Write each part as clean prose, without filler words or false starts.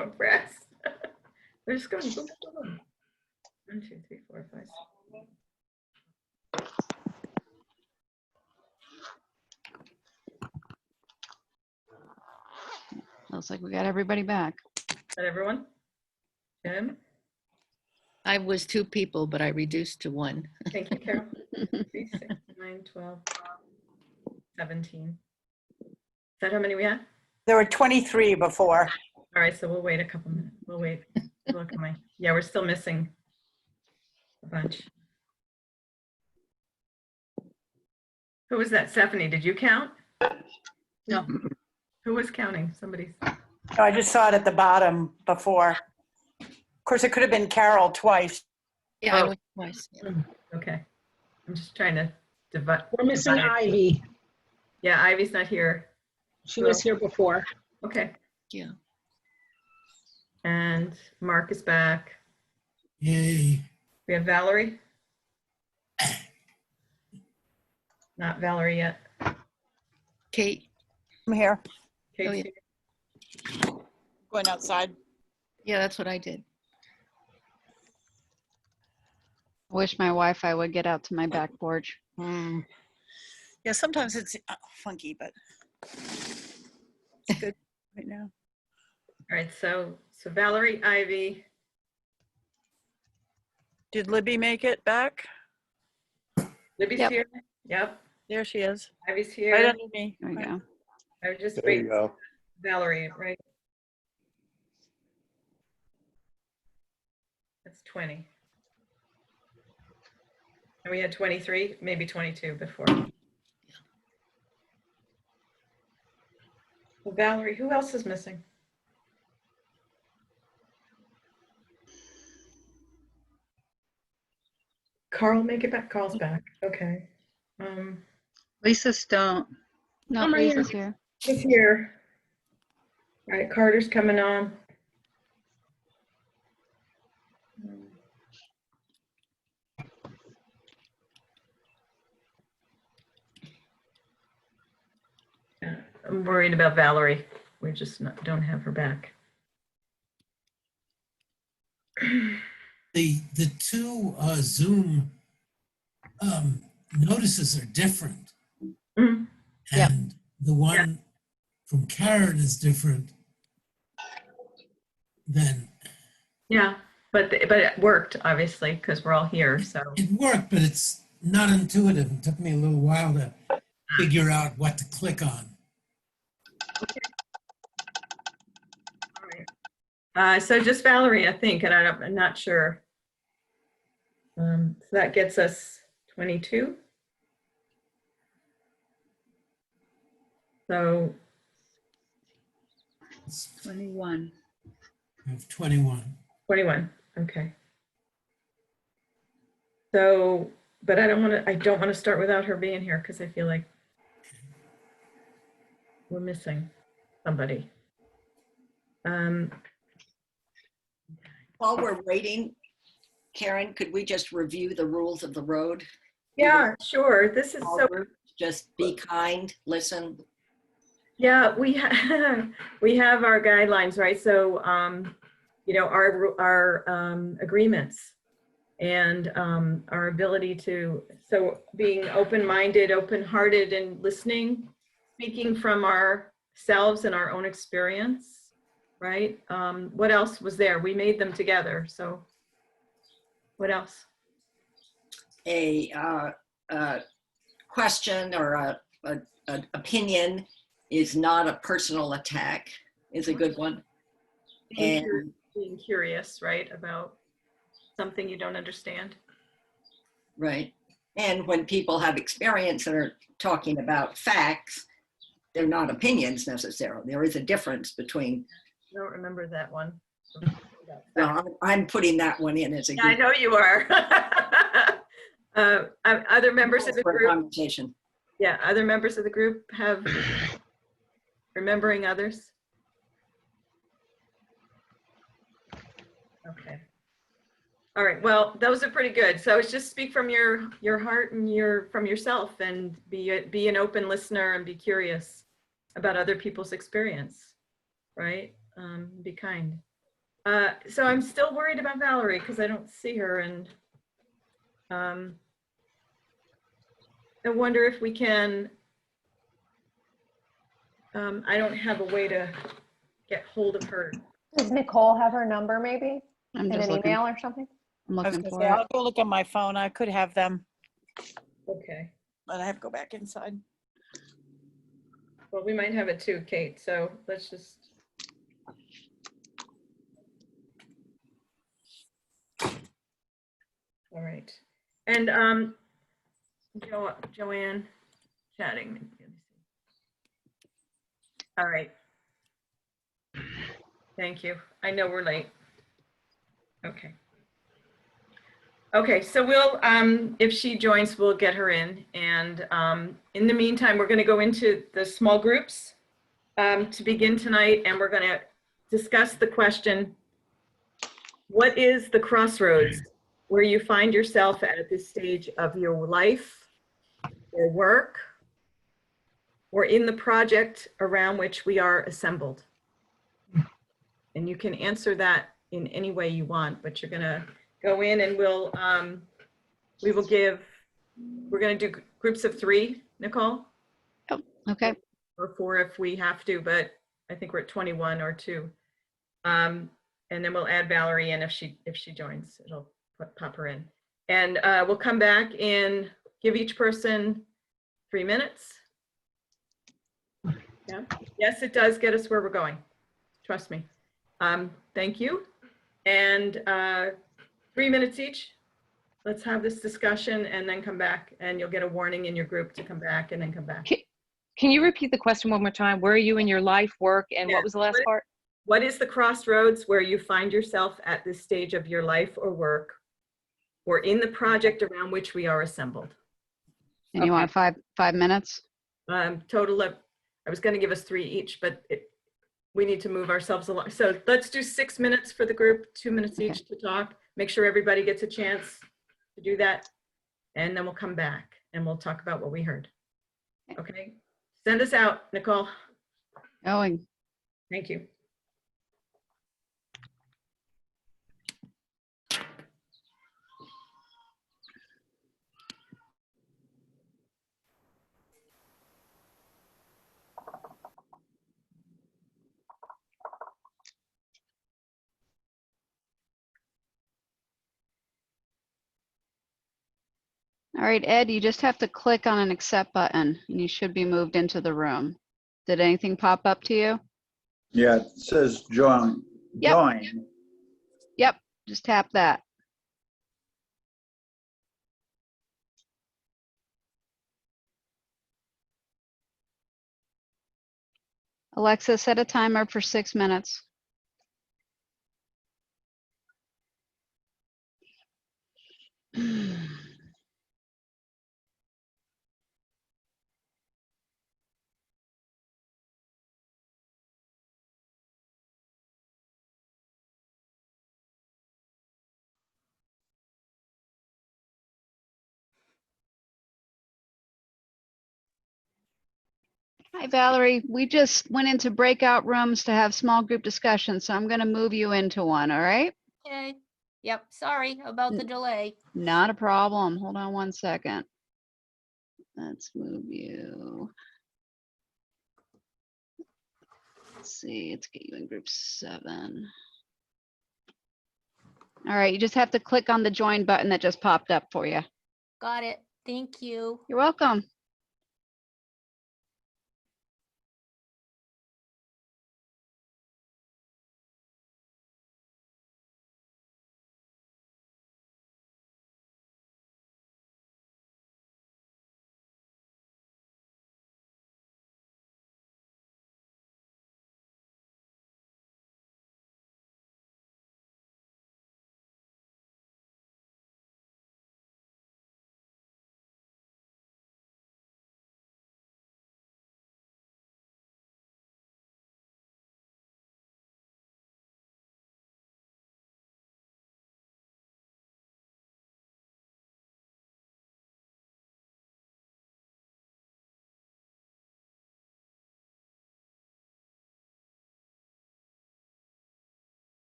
don't press. We're just going. Boom, boom, boom. 1, 2, 3, 4, 5, 6. Looks like we got everybody back. Is that everyone? Jim? I was 2 people, but I reduced to 1. Thank you, Carol. 3, 6, 9, 12, 17. Is that how many we had? There were 23 before. All right, so we'll wait a couple minutes. We'll wait. Look at my, yeah, we're still missing a bunch. Who was that? Stephanie, did you count? No. Who was counting? Somebody's. No, I just saw it at the bottom before. Of course, it could have been Carol twice. Yeah, I Oh. went twice. Yeah. Okay. I'm just trying to divide. We're missing Ivy. Yeah, Ivy's not here. She was here before. Okay. Yeah. And Mark is back. Yay. We have Valerie. Not Valerie yet. Kate, I'm here. Kate's Oh, yeah. here. Going outside. yeah, that's what I did. I wish my Wi-Fi would get out to my back porch. Yeah, sometimes it's funky, but it's good right now. All right, so Valerie, Ivy, Did Libby make it back? Libby's Yep. here. Yep. There she is. Ivy's Right here. under me. There we go. I was just There you waiting. go. Valerie, right? That's 20. And we had 23, maybe 22 before. Well, Valerie, who else is missing? Carl, make it back. Carl's back. Okay. Lisa Stone. No, I'm right Lisa's here. He's here. All right, Carter's coming on. I'm worried about Valerie. We just don't have her back. The 2 Zoom notices are different. Mhm. Yep. And the one from Karen is different than, Yeah, but it worked, obviously, because we're all here, so. it worked, but it's not intuitive. It took me a little while to figure out what to click on. All right. So just Valerie, I think, and I'm not sure. So that gets us 22. So 21. I have 21. 21, okay. So, but I don't want to start without her being here because I feel like we're missing somebody. While we're waiting, Karen, could we just review the rules of the road? Yeah, sure. This is All so, groups, just be kind, listen. yeah, we have our guidelines, right? So, you know, our agreements and our ability to, so being open-minded, open-hearted and listening, speaking from ourselves and our own experience, right? What else was there? We made them together. So what else? A question or an opinion is not a personal attack is a good one. And Being curious, right? About something you don't understand. right. And when people have experience and are talking about facts, they're not opinions necessarily. There is a difference between. I don't remember that one. Well, I'm putting that one in as a Yeah, I know you are. Other members of the for group, conversation. yeah, other members of the group have remembering others. Okay. All right. Well, those are pretty good. So it's just speak from your heart and from yourself, and be an open listener and be curious about other people's experience, right? Be kind. So I'm still worried about Valerie because I don't see her, and I wonder if we can, I don't have a way to get hold of her. Does Nicole have her number maybe I'm in just an looking. email or something? I'm I was looking gonna for say, it. I'll go look on my phone. I could have them, Okay. but I have to go back inside. Well, we might have it too, Kate, so let's just. All right. And Joanne chatting. Let me see. All right. Thank you. I know we're late. Okay. Okay, so we'll, if she joins, we'll get her in. And in the meantime, we're going to go into the small groups to begin tonight, and we're going to discuss the question, what is the crossroads where you find yourself at this stage of your life or work or in the project around which we are assembled? And you can answer that in any way you want, but you're going to go in and we're going to do groups of 3, Nicole, Okay. or 4 if we have to, but I think we're at 21 or 2. And then we'll add Valerie in if she joins, it'll pop her in. And we'll come back and give each person 3 minutes. Yeah. Yes, it does get us where we're going. Trust me. Thank you. And 3 minutes each. Let's have this discussion and then come back, and you'll get a warning in your group to come back and then come back. Can you repeat the question one more time? Where are you in your life, work, and Yeah. what was the last part? What is the crossroads where you find yourself at this stage of your life or work or in the project around which we are assembled? And you want 5 minutes? Total of, I was going to give us 3 each, but we need to move ourselves along. So let's do 6 minutes for the group, 2 minutes Okay. each to talk. Make sure everybody gets a chance to do that. And then we'll come back and we'll talk about what we heard. Okay. Send us out, Nicole. Going. Thank you. All right, Ed, you just have to click on an accept button and you should be moved into the room. Did anything pop up to you? Yeah, it says join. Yep. Join. Yep, just tap that. Alexa, set a timer for 6 minutes. Hi, Valerie. We just went into breakout rooms to have small group discussions, so I'm going to move you into one, all right? Okay. Yep. Sorry about the delay. Not a problem. Hold on 1 second. Let's move you. Let's see, let's get you in group 7. All right, you just have to click on the join button that just popped up for you. Got it. Thank you. You're welcome.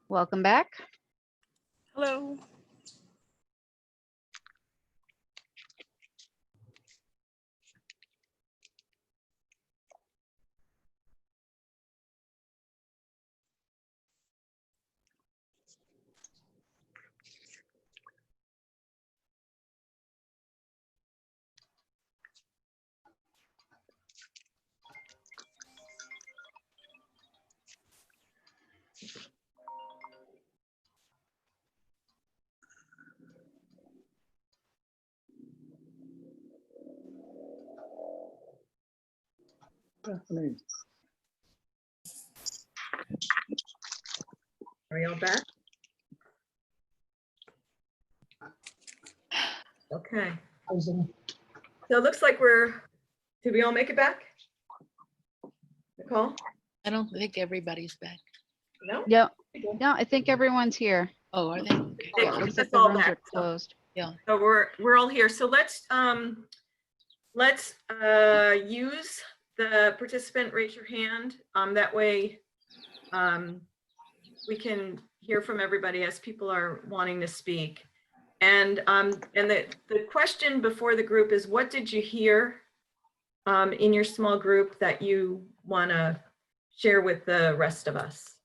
Welcome back. Hello. Are you all back? Okay. So it looks like did we all make it back? Nicole? I don't think everybody's back. No? Yep. No, I think everyone's here. Oh, are they? Okay. Yeah, it looks like That's the all rooms back, are so- closed. Yeah. So we're all here. So let's use the participant, raise your hand. That way we can hear from everybody as people are wanting to speak. And the question before the group is, what did you hear in your small group that you want to share with the rest of us?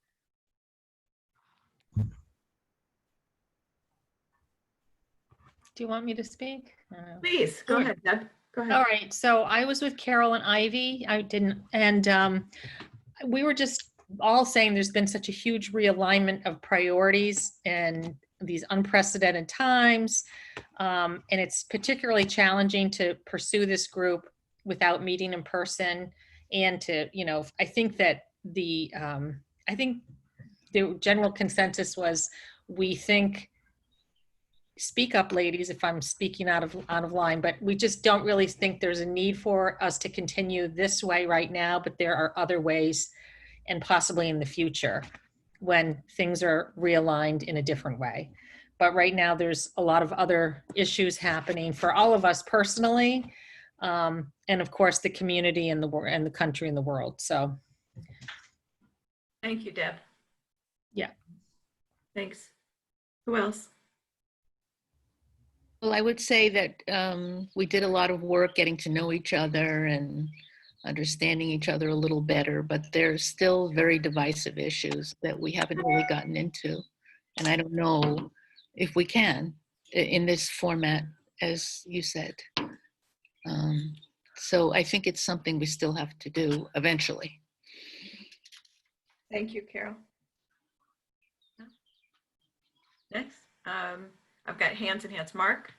Do you want me to speak? Please, go ahead, Deb. Go ahead. All right, so I was with Carol and Ivy. I didn't, and we were just all saying there's been such a huge realignment of priorities in these unprecedented times. And it's particularly challenging to pursue this group without meeting in person. And to, I think that the general consensus was, we think, speak up, ladies, if I'm speaking out of line, but we just don't really think there's a need for us to continue this way right now, but there are other ways, and possibly in the future when things are realigned in a different way. But right now there's a lot of other issues happening for all of us personally, and of course the community and the country and the world. So Thank you, Deb. yeah. Thanks. Who else? Well, I would say that we did a lot of work getting to know each other and understanding each other a little better, but there's still very divisive issues that we haven't really gotten into. And I don't know if we can in this format, as you said. So I think it's something we still have to do eventually. Thank you, Carol. Next, I've got hands and hands. Mark?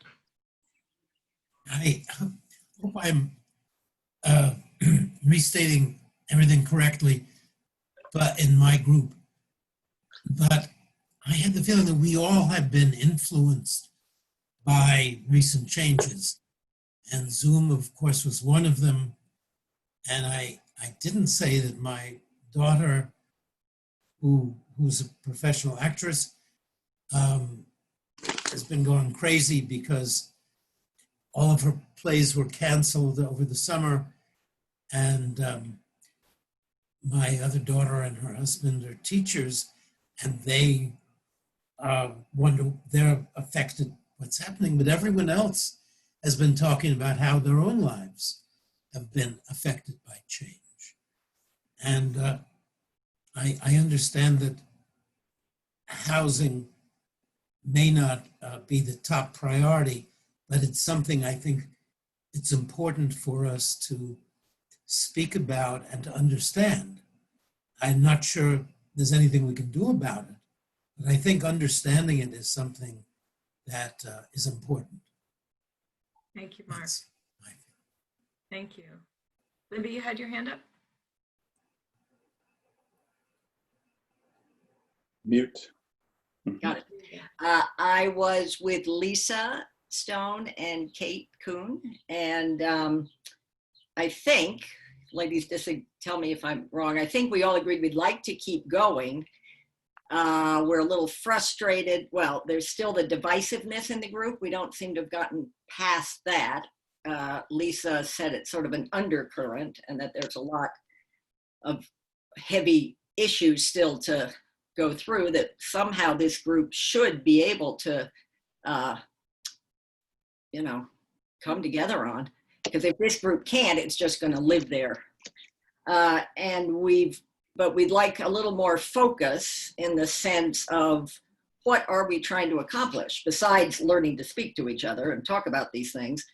I hope I'm restating everything correctly, but in my group. But I had the feeling that we all have been influenced by recent changes. And Zoom, of course, was one of them. And I didn't say that my daughter, who's a professional actress, has been going crazy because all of her plays were canceled over the summer. And my other daughter and her husband are teachers, and they wonder, they're affected what's happening, but everyone else has been talking about how their own lives have been affected by change. And I understand that housing may not be the top priority, but it's something I think it's important for us to speak about and to understand. I'm not sure there's anything we can do about it, but I think understanding it is something that is important. Thank you, Mark. That's my feeling. Thank you. Libby, you had your hand up? Mute. Got it. I was with Lisa Stone and Kate Kuhn, and I think, ladies, just tell me if I'm wrong, I think we all agreed we'd like to keep going. We're a little frustrated. Well, there's still the divisiveness in the group. We don't seem to have gotten past that. Lisa said it's sort of an undercurrent and that there's a lot of heavy issues still to go through, that somehow this group should be able to, come together on. Because if this group can't, it's just going to live there. But we'd like a little more focus in the sense of what are we trying to accomplish besides learning to speak to each other and talk about these things.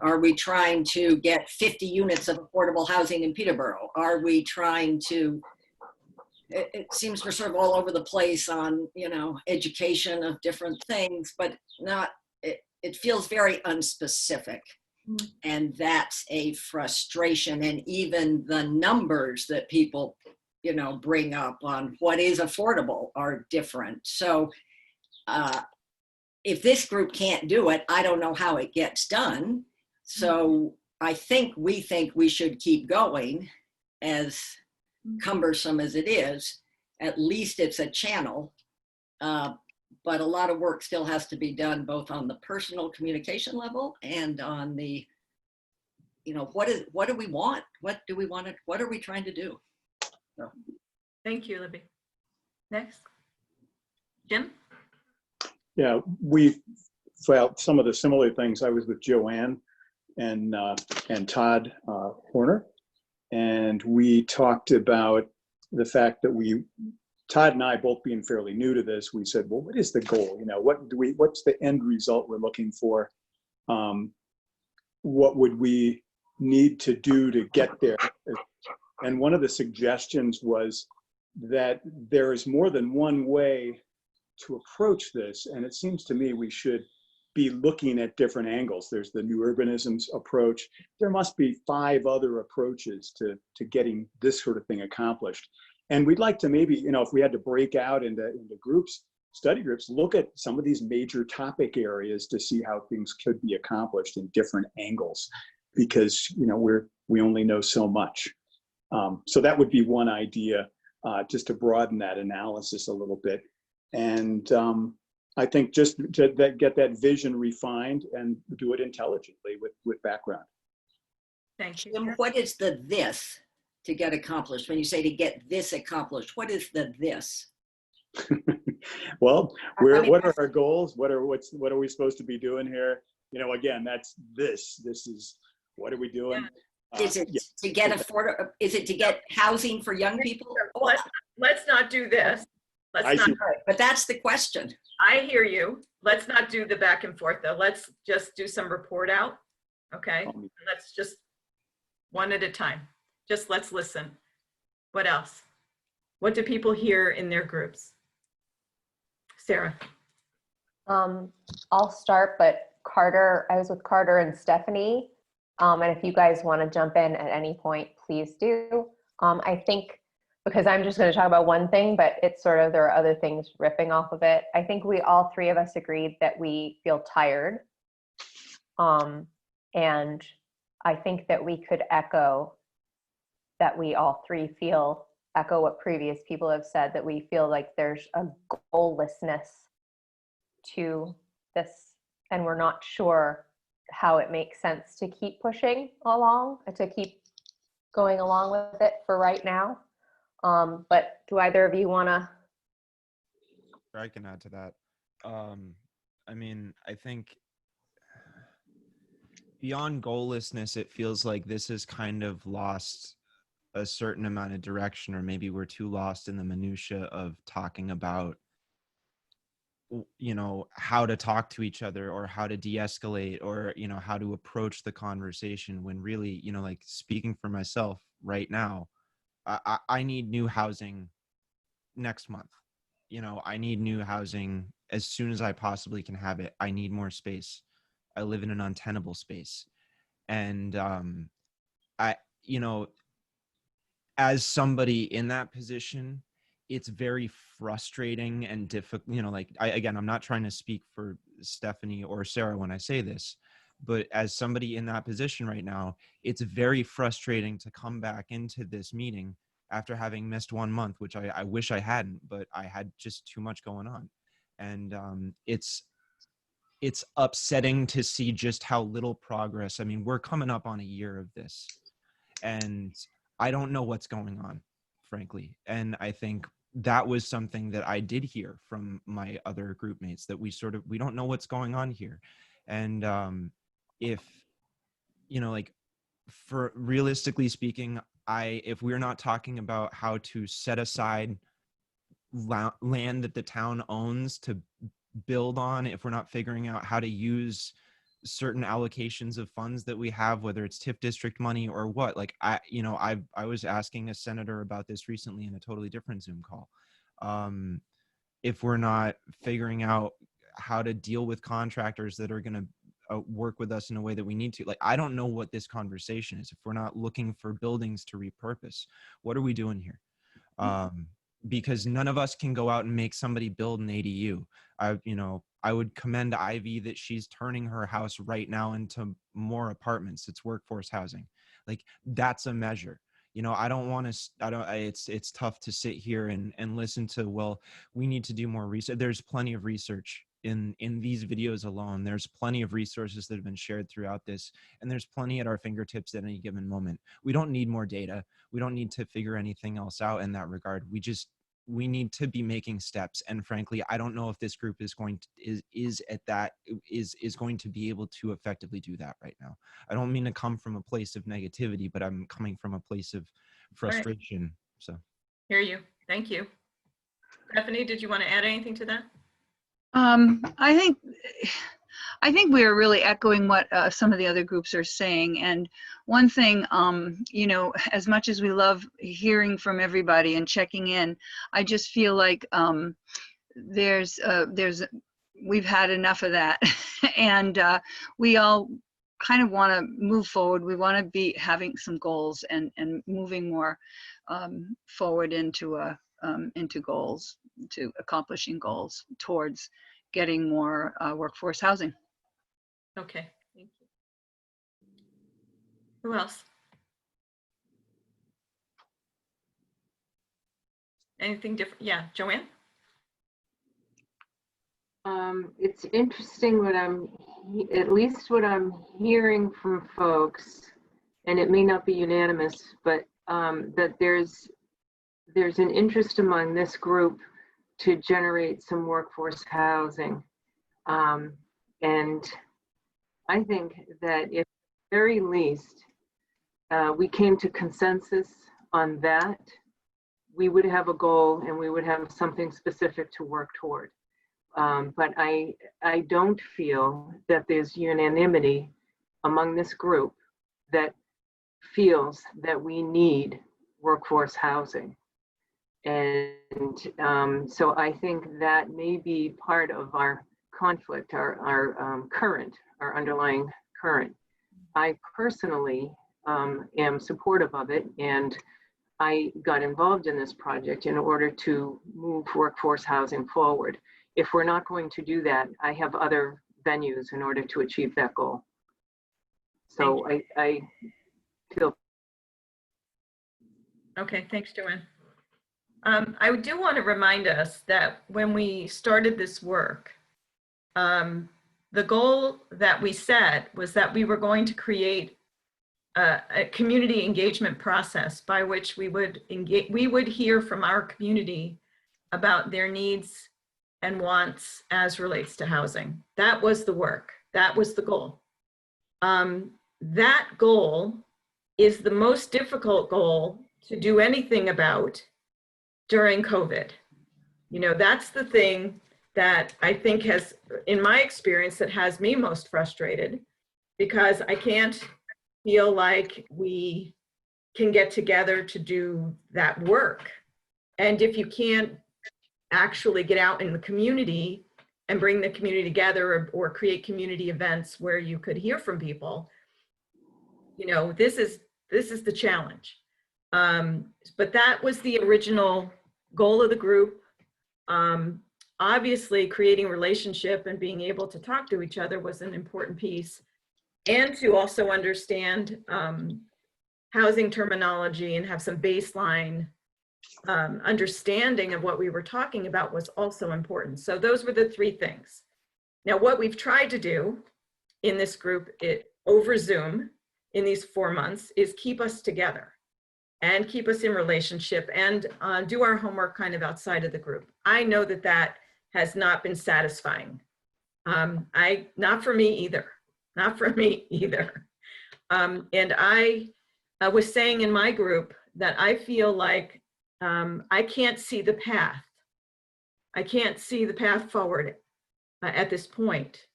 Are we trying to get 50 units of affordable housing in Peterborough? Are we trying to, it seems we're sort of all over the place on, education of different things, but it feels very unspecific. And that's a frustration. And even the numbers that people, bring up on what is affordable are different. So if this group can't do it, I don't know how it gets done. So we think we should keep going, as cumbersome as it is. At least it's a channel. But a lot of work still has to be done, both on the personal communication level and on the, what do we want? What do we want? What are we trying to do? So. Thank you, Libby. Next, Jim? Yeah, we felt some of the similar things. I was with Joanne and Todd Horner, and we talked about the fact that Todd and I, both being fairly new to this, we said, well, what is the goal? What's the end result we're looking for? What would we need to do to get there? And one of the suggestions was that there is more than one way to approach this. And it seems to me we should be looking at different angles. There's the new urbanisms approach. There must be 5 other approaches to getting this sort of thing accomplished. And we'd like to maybe, if we had to break out into groups, study groups, look at some of these major topic areas to see how things could be accomplished in different angles, because, we only know so much. So that would be one idea, just to broaden that analysis a little bit. And I think just to get that vision refined and do it intelligently with background. Thank you. Jim, what is the this to get accomplished? When you say to get this accomplished, what is the this? Well, what are our goals? What are we supposed to be doing here? Again, that's this. This is, what are we doing? Is it to get is it to get housing for young people? Let's not do this. But that's the question. I hear you. Let's not do the back and forth though. Let's just do some report out. Okay. Let's just one at a time. Just let's listen. What else? What do people hear in their groups? Sarah. I'll start, but I was with Carter and Stephanie. And if you guys want to jump in at any point, please do. I think, because I'm just going to talk about one thing, but it's sort of, there are other things ripping off of it. I think all 3 of us agreed that we feel tired. And I think that we could echo that we all 3 echo what previous people have said, that we feel like there's a goallessness to this, and we're not sure how it makes sense to keep pushing along, to keep going along with it for right now. But do either of you want to? I can add to that. I think beyond goallessness, it feels like this has kind of lost a certain amount of direction, or maybe we're too lost in the minutia of talking about, how to talk to each other, or how to de-escalate, or, how to approach the conversation, when really, like, speaking for myself right now, I need new housing next month. I need new housing as soon as I possibly can have it. I need more space. I live in an untenable space. And as somebody in that position, it's very frustrating and difficult. I'm not trying to speak for Stephanie or Sarah when I say this, but as somebody in that position right now, it's very frustrating to come back into this meeting after having missed 1 month, which I wish I hadn't, but I had just too much going on. And it's upsetting to see just how little progress. We're coming up on a year of this, and I don't know what's going on, frankly. And I think that was something that I did hear from my other group mates, that we don't know what's going on here. And if, you know, like, for realistically speaking, if we're not talking about how to set aside land that the town owns to build on, if we're not figuring out how to use certain allocations of funds that we have, whether it's TIF district money or what, like, I was asking a senator about this recently in a totally different Zoom call. If we're not figuring out how to deal with contractors that are going to work with us in a way that we need to, like, I don't know what this conversation is. If we're not looking for buildings to repurpose, what are we doing here? Because none of us can go out and make somebody build an ADU. I would commend Ivy that she's turning her house right now into more apartments. It's workforce housing. Like, that's a measure. It's tough to sit here and listen to, well, we need to do more research. There's plenty of research in these videos alone. There's plenty of resources that have been shared throughout this, and there's plenty at our fingertips at any given moment. We don't need more data. We don't need to figure anything else out in that regard. We need to be making steps. And frankly, I don't know if this group is going to be able to effectively do that right now. I don't mean to come from a place of negativity, but I'm coming from a place of frustration. Right. So hear you. Thank you. Stephanie, did you want to add anything to that? I think we are really echoing what some of the other groups are saying. And one thing, as much as we love hearing from everybody and checking in, I just feel like we've had enough of that. And we all kind of want to move forward. We want to be having some goals and moving more forward into goals, to accomplishing goals towards getting more workforce housing. Okay, thank you. Who else? Anything different? Yeah, Joanne? It's interesting at least what I'm hearing from folks, and it may not be unanimous, but that there's an interest among this group to generate some workforce housing. And I think that if at the very least we came to consensus on that, we would have a goal and we would have something specific to work toward. But I don't feel that there's unanimity among this group that feels that we need workforce housing. And so I think that may be part of our conflict, our underlying current. I personally am supportive of it, and I got involved in this project in order to move workforce housing forward. If we're not going to do that, I have other venues in order to achieve that goal. So I feel. Okay, thanks, Joanne. I do want to remind us that when we started this work, the goal that we set was that we were going to create a community engagement process by which we would hear from our community about their needs and wants as relates to housing. That was the work. That was the goal. That goal is the most difficult goal to do anything about during COVID. That's the thing that I think has, in my experience, that has me most frustrated, because I can't feel like we can get together to do that work. And if you can't actually get out in the community and bring the community together, or create community events where you could hear from people, this is the challenge. But that was the original goal of the group. Obviously, creating relationship and being able to talk to each other was an important piece, and to also understand housing terminology and have some baseline understanding of what we were talking about was also important. So those were the three things. Now, what we've tried to do in this group over Zoom in these 4 months is keep us together. and keep us in relationship and do our homework kind of outside of the group. I know that that has not been satisfying. Not for me either. Not for me either. And I was saying in my group that I feel like I can't see the path. I can't see the path forward at this point.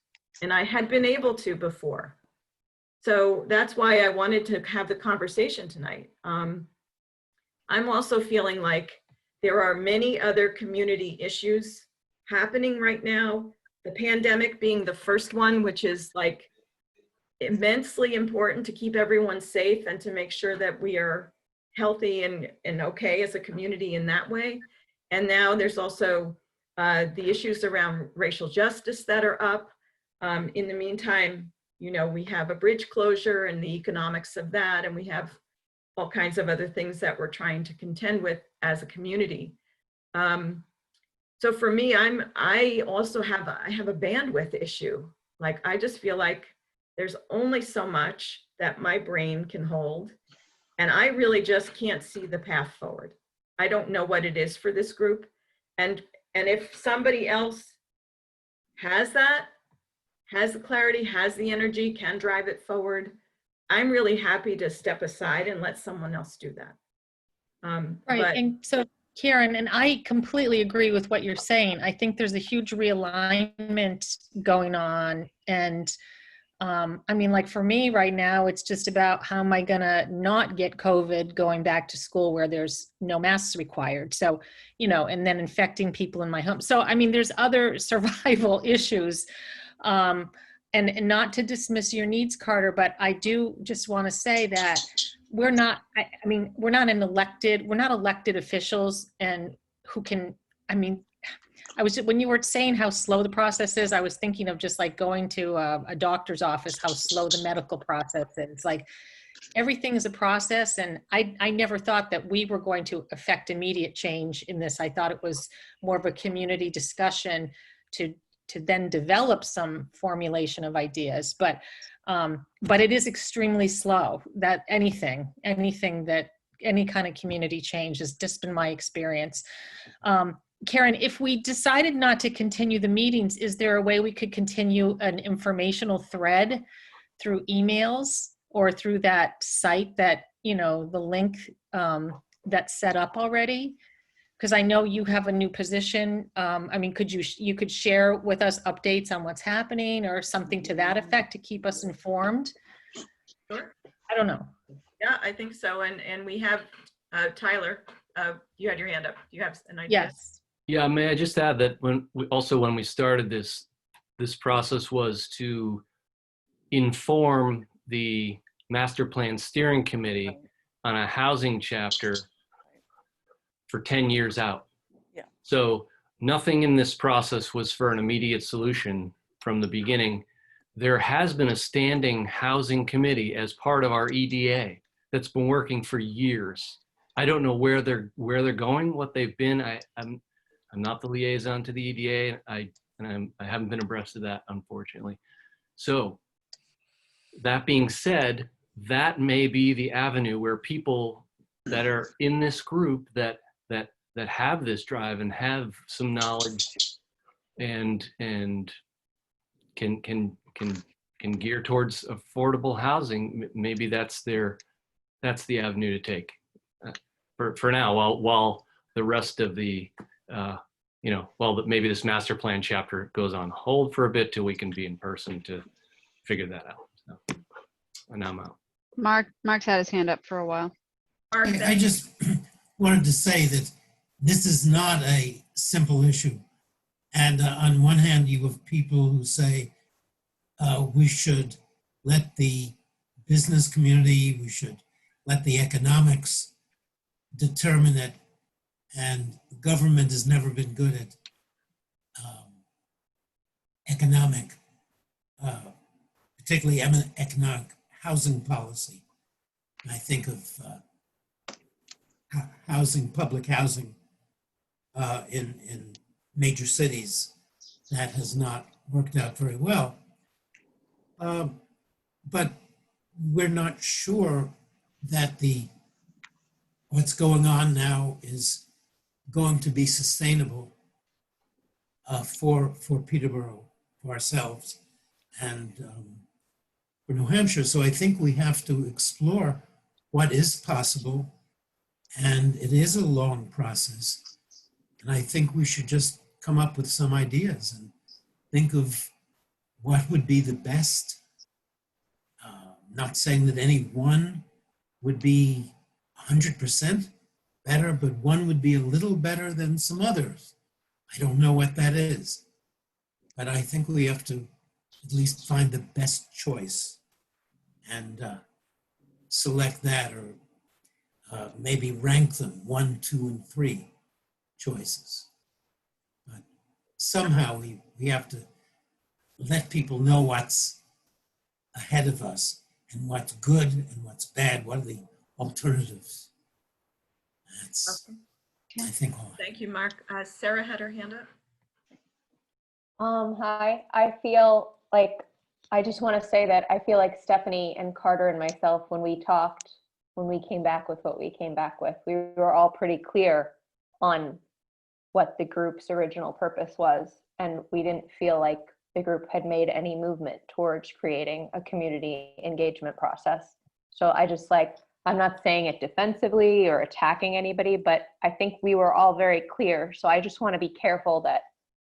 And I had been able to before. So that's why I wanted to have the conversation tonight. I'm also feeling like there are many other community issues happening right now. The pandemic being the first one, which is like immensely important to keep everyone safe and to make sure that we are healthy and okay as a community in that way. And now there's also the issues around racial justice that are up. In the meantime, you know, we have a bridge closure and the economics of that, and we have all kinds of other things that we're trying to contend with as a community. So for me, I also have a bandwidth issue. Like, I just feel like there's only so much that my brain can hold, and I really just can't see the path forward. I don't know what it is for this group, and if somebody else has that, has the clarity, has the energy, can drive it forward, I'm really happy to step aside and let someone else do that. Right, But and so Karen, and I completely agree with what you're saying. I think there's a huge realignment going on. And I mean, like for me right now, it's just about how am I gonna not get COVID going back to school where there's no masks required. So, you know, and then infecting people in my home. So, I mean, there's other survival issues. And not to dismiss your needs, Carter, but I do just want to say that we're not, I mean, we're not elected officials and who can, I mean, when you were saying how slow the process is, I was thinking of just like going to a doctor's office, how slow the medical process is. It's like everything is a process. And I never thought that we were going to affect immediate change in this. I thought it was more of a community discussion to then develop some formulation of ideas. But it is extremely slow. That anything that any kind of community change has just been my experience. Karen, if we decided not to continue the meetings, is there a way we could continue an informational thread through emails or through that site that, you know, the link that's set up already? Because I know you have a new position. I mean, you could share with us updates on what's happening or something to that effect to keep us informed? Sure. I don't know. Yeah, I think so. And we have Tyler, you had your hand up. You have an idea? Yes. Yeah, may I just add that when we started this process was to inform the Master Plan Steering Committee on a housing chapter for 10 years out. Yeah. So nothing in this process was for an immediate solution from the beginning. There has been a standing housing committee as part of our EDA that's been working for years. I don't know where they're going, what they've been. I'm not the liaison to the EDA. I haven't been abreast of that, unfortunately. So that being said, that may be the avenue where people that are in this group that have this drive and have some knowledge and can gear towards affordable housing. Maybe that's the avenue to take for now, while the rest of the maybe this master plan chapter goes on hold for a bit till we can be in person to figure that out. So, and I'm out. Mark's had his hand up for a while. I just wanted to say that this is not a simple issue. And on one hand, you have people who say we should let the business community, we should let the economics determine it. And the government has never been good at economic, particularly economic housing policy. And I think of housing, public housing in major cities that has not worked out very well. But we're not sure that the what's going on now is going to be sustainable for Peterborough, for ourselves, and for New Hampshire. So I think we have to explore what is possible, and it is a long process. And I think we should just come up with some ideas and think of what would be the best. Not saying that any one would be 100% better, but one would be a little better than some others. I don't know what that is, but I think we have to at least find the best choice and select that, or maybe rank them 1, 2, and 3 choices. But somehow we have to let people know what's ahead of us and what's good and what's bad. What are the alternatives? That's, I think, all. Thank you, Mark. Sarah had her hand up. Hi, I feel like, I just want to say that I feel like Stephanie and Carter and myself, when we talked, when we came back with what we came back with, we were all pretty clear on what the group's original purpose was. And we didn't feel like the group had made any movement towards creating a community engagement process. So I just I'm not saying it defensively or attacking anybody, but I think we were all very clear. So I just want to be careful that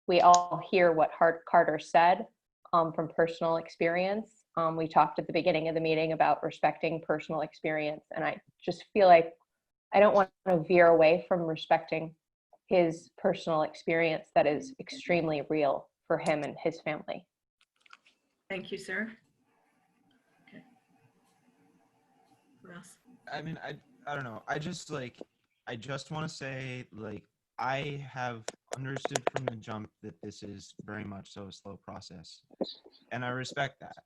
we all hear what Carter said from personal experience. We talked at the beginning of the meeting about respecting personal experience. And I just feel like I don't want to veer away from respecting his personal experience that is extremely real for him and his family. Thank you, Sarah. Okay. Who else? I mean, I don't know. I just want to say, I have understood from the jump that this is very much so a slow process, and I respect that.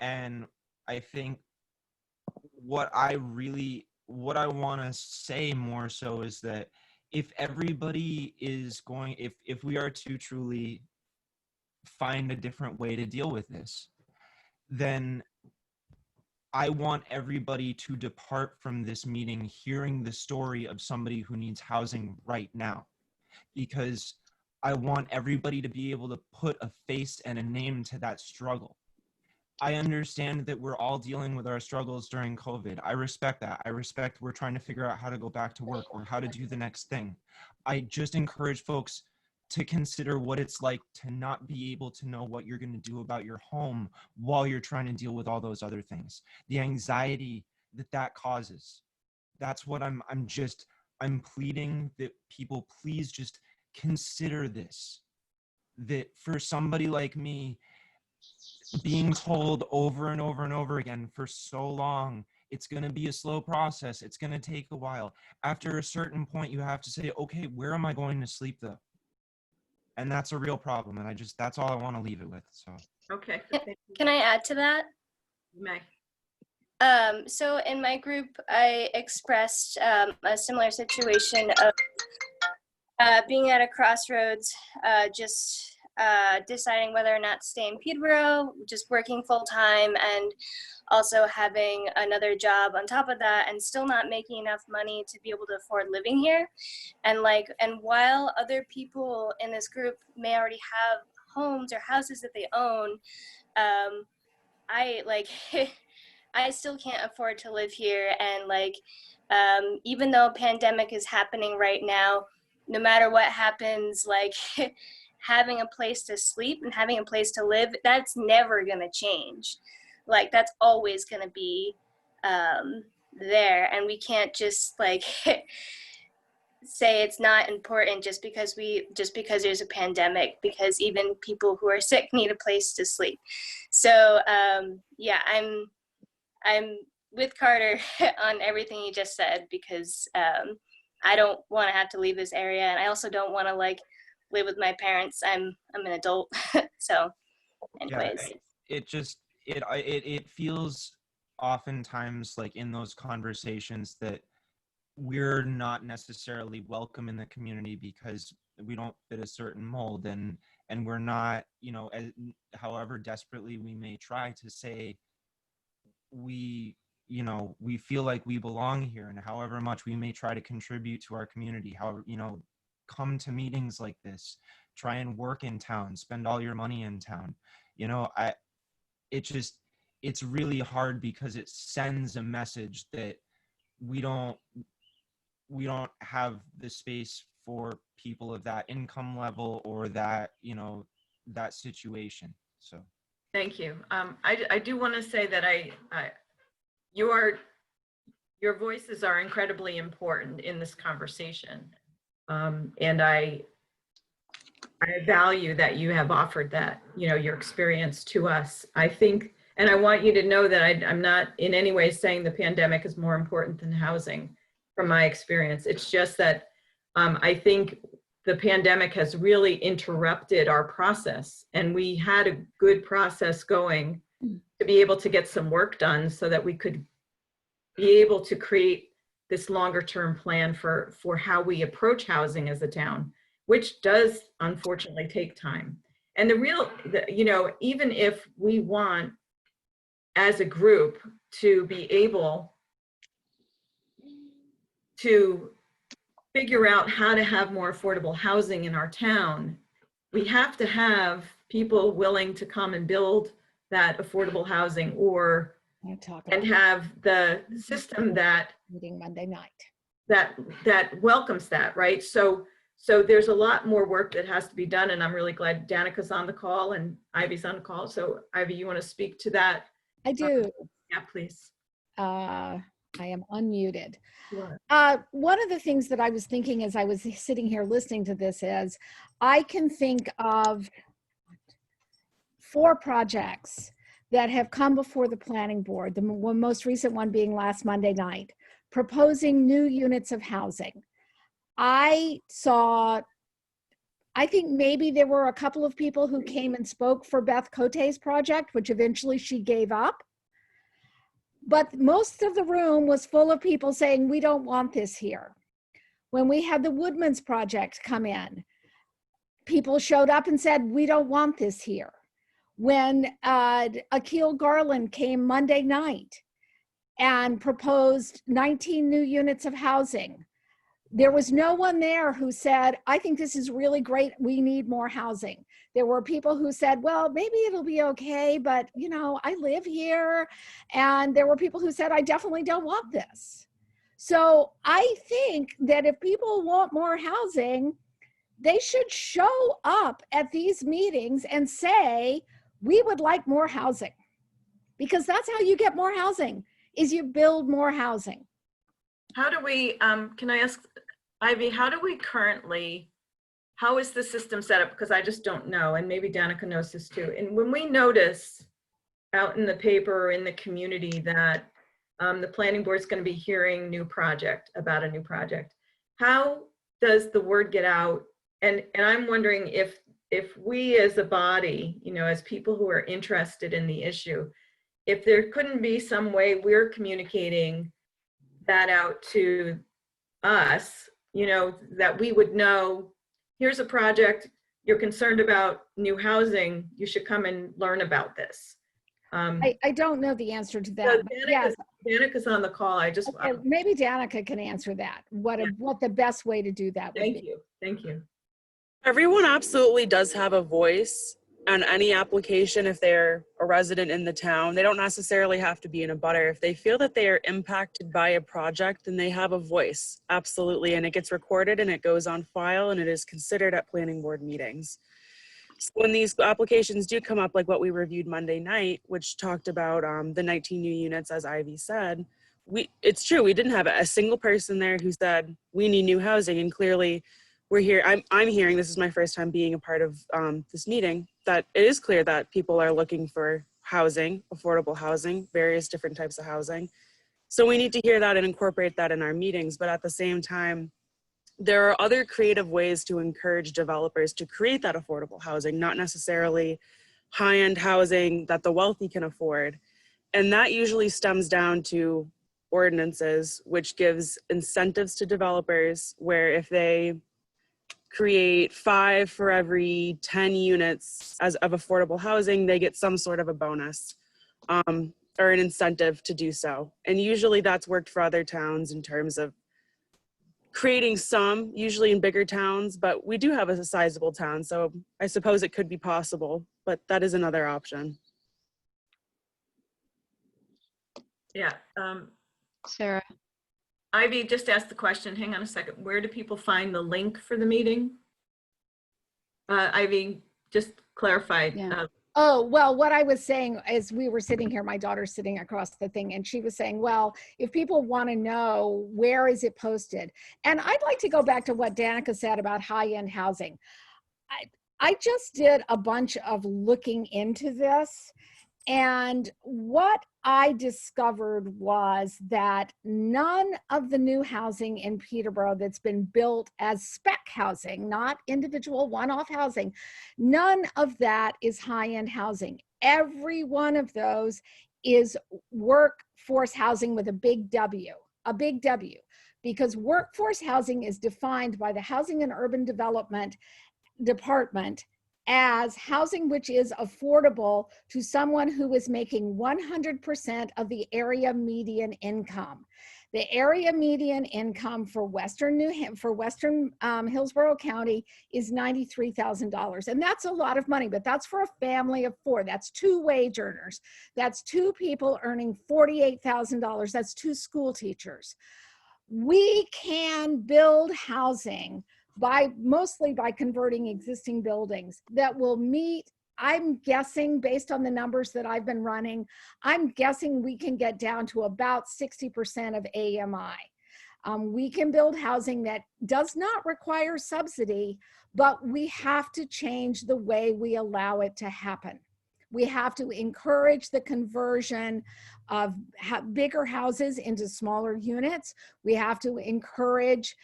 And I think what I want to say more so is that if everybody is going, if we are to truly find a different way to deal with this, then I want everybody to depart from this meeting hearing the story of somebody who needs housing right now, because I want everybody to be able to put a face and a name to that struggle. I understand that we're all dealing with our struggles during COVID. I respect that. I respect we're trying to figure out how to go back to work or how to do the next thing. I just encourage folks to consider what it's like to not be able to know what you're going to do about your home while you're trying to deal with all those other things. The anxiety that causes. That's what I'm pleading that people please just consider this. That for somebody like me, being told over and over and over again for so long, it's going to be a slow process. It's going to take a while. After a certain point, you have to say, okay, where am I going to sleep though? And that's a real problem. And that's all I want to leave it with. So. Okay. Can I add to that? You may. So in my group, I expressed a similar situation of being at a crossroads, just deciding whether or not to stay in Peterborough, just working full time, and also having another job on top of that, and still not making enough money to be able to afford living here. And while other people in this group may already have homes or houses that they own, I still can't afford to live here. And even though a pandemic is happening right now, no matter what happens, having a place to sleep and having a place to live, that's never gonna change. That's always gonna be there. And we can't just say it's not important just because there's a pandemic, because even people who are sick need a place to sleep. So yeah, I'm with Carter on everything he just said, because I don't want to have to leave this area, and I also don't want to live with my parents. I'm an adult. So anyways. Yeah, it feels oftentimes like in those conversations that we're not necessarily welcome in the community because we don't fit a certain mold, and we're not, however desperately we may try to say we you know, we feel like we belong here, and however much we may try to contribute to our community, however, you know, come to meetings like this, try and work in town, spend all your money in town. You know, it's really hard because it sends a message that we don't have the space for people of that income level or that, you know, that situation. So Thank you. I do want to say that your voices are incredibly important in this conversation. And I value that you have offered that, you know, your experience to us. I think, and I want you to know that I'm not in any way saying the pandemic is more important than housing from my experience. It's just that I think the pandemic has really interrupted our process, and we had a good process going to be able to get some work done so that we could be able to create this longer term plan for how we approach housing as a town, which does unfortunately take time. And you know, even if we want as a group to be able to figure out how to have more affordable housing in our town, we have to have people willing to come and build that affordable housing, or and have the system that meeting Monday night that welcomes that, right? So there's a lot more work that has to be done, and I'm really glad Danica's on the call and Ivy's on the call. So Ivy, you want to speak to that? I do. Yeah, please. I am unmuted. Sure. One of the things that I was thinking as I was sitting here listening to this is I can think of 4 projects that have come before the planning board, the most recent one being last Monday night, proposing new units of housing. I think maybe there were a couple of people who came and spoke for Beth Cote's project, which eventually she gave up. But most of the room was full of people saying, we don't want this here. When we had the Woodman's project come in, people showed up and said, we don't want this here. When Akil Garland came Monday night and proposed 19 new units of housing, there was no one there who said, I think this is really great, we need more housing. There were people who said, well, maybe it'll be okay, but you know, I live here. And there were people who said, I definitely don't want this. So I think that if people want more housing, they should show up at these meetings and say, we would like more housing. Because that's how you get more housing, is you build more housing. How do we, can I ask, Ivy, how is the system set up? Because I just don't know, and maybe Danica knows this too. And when we notice out in the paper or in the community that the planning board is going to be hearing about a new project, how does the word get out? And I'm wondering if we as a body, you know, as people who are interested in the issue, if there couldn't be some way we're communicating that out to us, you know, that we would know, here's a project, you're concerned about new housing, you should come and learn about this. I don't know the answer to that. So Danica's on the call. Okay, maybe Danica can answer that. What the best way to do that would be. Thank you. Everyone absolutely does have a voice on any application if they're a resident in the town. They don't necessarily have to be in a butter. If they feel that they are impacted by a project, then they have a voice, absolutely. And it gets recorded and it goes on file and it is considered at planning board meetings. So when these applications do come up, like what we reviewed Monday night, which talked about the 19 new units, as Ivy said, it's true, we didn't have a single person there who said, we need new housing. And clearly, we're here, I'm hearing, this is my first time being a part of this meeting, that it is clear that people are looking for housing, affordable housing, various different types of housing. So we need to hear that and incorporate that in our meetings. But at the same time, there are other creative ways to encourage developers to create that affordable housing, not necessarily high-end housing that the wealthy can afford. And that usually stems down to ordinances, which gives incentives to developers where if they create 5 for every 10 units of affordable housing, they get some sort of a bonus. or an incentive to do so. And usually that's worked for other towns in terms of creating some, usually in bigger towns, but we do have a sizable town, so I suppose it could be possible, but that is another option. Yeah. Sarah. Ivy just asked the question, hang on a second, where do people find the link for the meeting? Ivy, just clarify. Yeah. Oh, well, what I was saying is we were sitting here, my daughter's sitting across the thing, and she was saying, well, if people want to know, where is it posted? And I'd like to go back to what Danica said about high-end housing. I just did a bunch of looking into this, and what I discovered was that none of the new housing in Peterborough that's been built as spec housing, not individual one-off housing, none of that is high-end housing. Every one of those is workforce housing with a big W, because workforce housing is defined by the Housing and Urban Development Department as housing which is affordable to someone who is making 100% of the area median income. The area median income for Western Hillsborough County is $93,000, and that's a lot of money. But that's for a family of 4. That's 2 wage earners. That's 2 people earning $48,000. That's 2 school teachers. We can build housing mostly by converting existing buildings that will meet, I'm guessing based on the numbers that I've been running, I'm guessing we can get down to about 60% of AMI. We can build housing that does not require subsidy, but we have to change the way we allow it to happen. We have to encourage the conversion of bigger houses into smaller units. We have to encourage